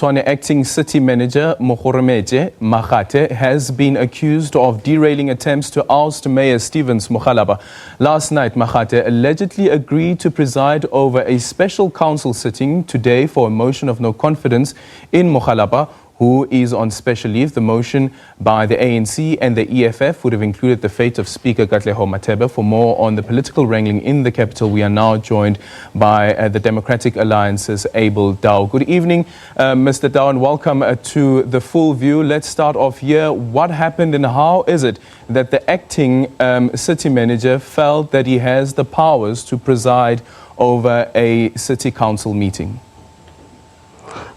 Tshwane acting city manager Makgorometje Makgata has been accused of derailing attempts to oust Mayor Stevens Mokgalapa. Last night, Makgata allegedly agreed to preside over a special council sitting today for a motion of no confidence in Mokgalapa, who is on special leave. The motion by the ANC and the EFF would have included the fate of Speaker Katlego Mathebe. For more on the political wrangling in the capital, we are now joined by the Democratic Alliance's Abel Tau. Good evening, Mr. Tau, and welcome to The Full View. Let's start off here. What happened and how is it that the acting city manager felt that he has the powers to preside over a city council meeting?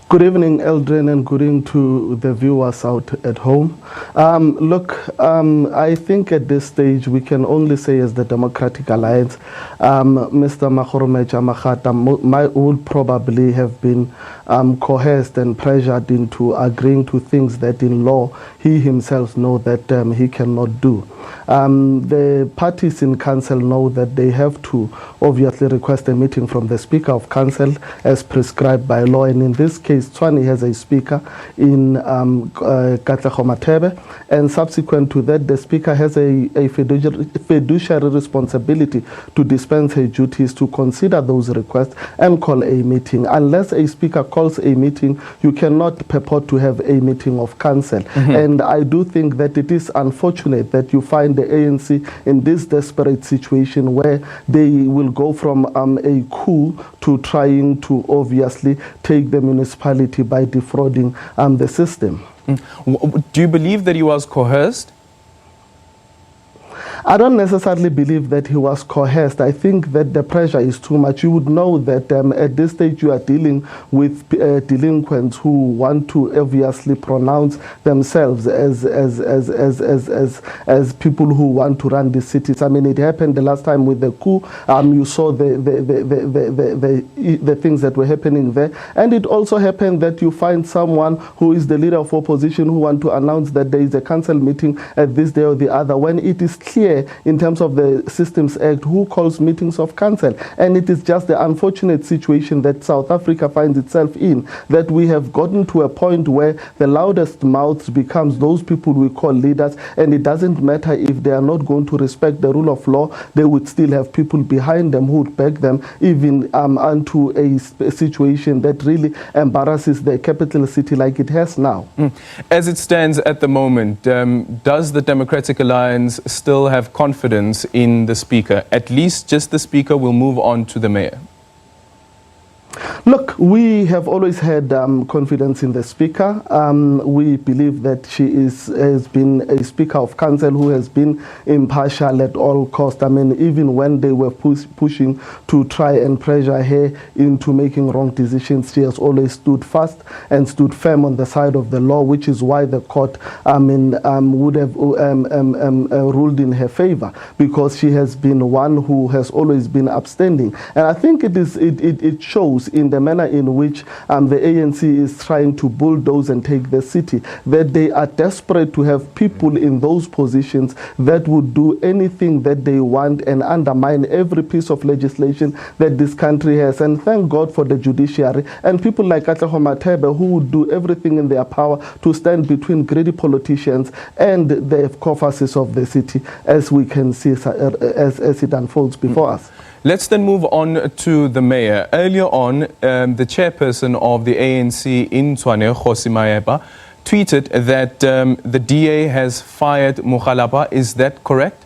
Good evening, Eldrin, and good evening to the viewers out at home. I think at this stage we can only say as the Democratic Alliance, Mr. Makgorometje Makgata would probably have been coerced and pressured into agreeing to things that in law he himself knows that he cannot do. The parties in council know that they have to obviously request a meeting from the Speaker of Council as prescribed by law, and in this case Tshwane has a speaker in Katlego Mathebe, and subsequent to that the Speaker has a fiduciary responsibility to dispense her duties to consider those requests and call a meeting. Unless a Speaker calls a meeting, you cannot purport to have a meeting of council. And I do think that it is unfortunate that you find the ANC in this desperate situation where they will go from a coup to trying to obviously take the municipality by defrauding the system. Do you believe that he was coerced? I don't necessarily believe that he was coerced. I think that the pressure is too much. You would know that at this stage you are dealing with delinquents who want to obviously pronounce themselves as people who want to run the cities. I mean, it happened the last time with the coup. You saw the things that were happening there, and it also happened that you find someone who is the leader of opposition who want to announce that there is a council meeting at this day or the other, when it is clear in terms of the Systems Act who calls meetings of council. And it is just the unfortunate situation that South Africa finds itself in, that we have gotten to a point where the loudest mouths becomes those people we call leaders, and it doesn't matter if they are not going to respect the rule of law, they would still have people behind them who would back them, even onto a situation that really embarrasses the capital city like it has now. As it stands at the moment, does the Democratic Alliance still have confidence in the Speaker? At least just the Speaker. Will move on to the Mayor. Look, we have always had confidence in the Speaker. We believe that she has been a Speaker of Council who has been impartial at all costs. I mean, even when they were pushing to try and pressure her into making wrong decisions, she has always stood fast and stood firm on the side of the law, which is why the court would have ruled in her favor, because she has been one who has always been upstanding. And I think it shows in the manner in which the ANC is trying to bulldoze and take the city, that they are desperate to have people in those positions that would do anything that they want and undermine every piece of legislation that this country has. And thank God for the judiciary and people like Katlego Mathebe, who would do everything in their power to stand between greedy politicians and the coffers of the city, as we can see as it unfolds before us. Let's then move on to the Mayor. Earlier on, the chairperson of the ANC in Tshwane, tweeted that the DA has fired Mokgalapa. Is that correct?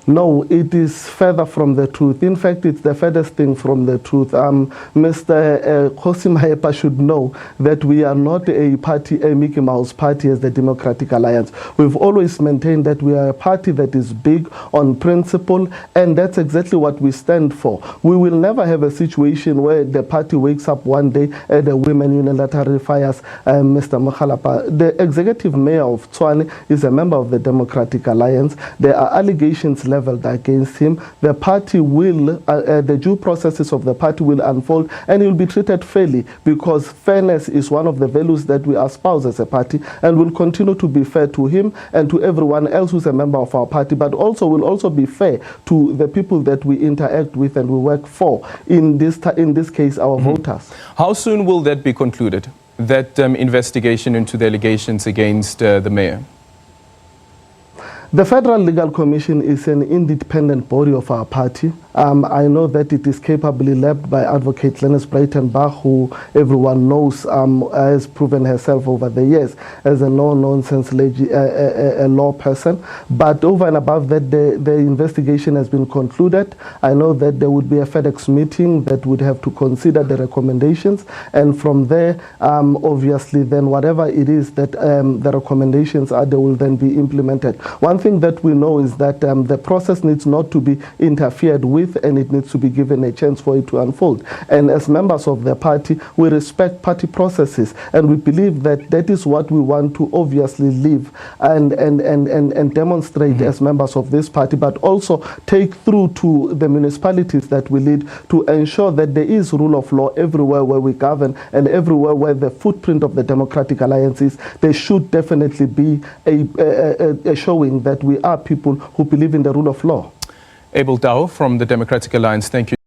No, it is further from the truth. In fact, it's the furthest thing from the truth. Mr. should know that we are not a party, a Mickey Mouse party as the Democratic Alliance. We've always maintained that we are a party that is big on principle, and that's exactly what we stand for. We will never have a situation where the party wakes up one day and the women unilaterally fires Mr. Mokgalapa. The executive mayor of Tshwane is a member of the Democratic Alliance. There are allegations leveled against him. The party will, the due processes of the party will unfold, and he will be treated fairly, because fairness is one of the values that we espouse as a party, and will continue to be fair to him and to everyone else who's a member of our party, but also will also be fair to the people that we interact with and we work for, in this case, our voters. How soon will that be concluded, that investigation into the allegations against the mayor? The Federal Legal Commission is an independent body of our party. I know that it is capably led by Advocate Lennis Breitenbach, who everyone knows has proven herself over the years as a no-nonsense law person. But over and above that, the investigation has been concluded. I know that there would be a FedEx meeting that would have to consider the recommendations. And from there, obviously, then whatever it is that the recommendations are, they will then be implemented. One thing that we know is that the process needs not to be interfered with, and it needs to be given a chance for it to unfold. And as members of the party, we respect party processes, and we believe that that is what we want to obviously live and demonstrate as members of this party, but also take through to the municipalities that we lead, to ensure that there is rule of law everywhere where we govern, and everywhere where the footprint of the Democratic Alliance is. There should definitely be a showing that we are people who believe in the rule of law. Abel Tau from the Democratic Alliance, thank you.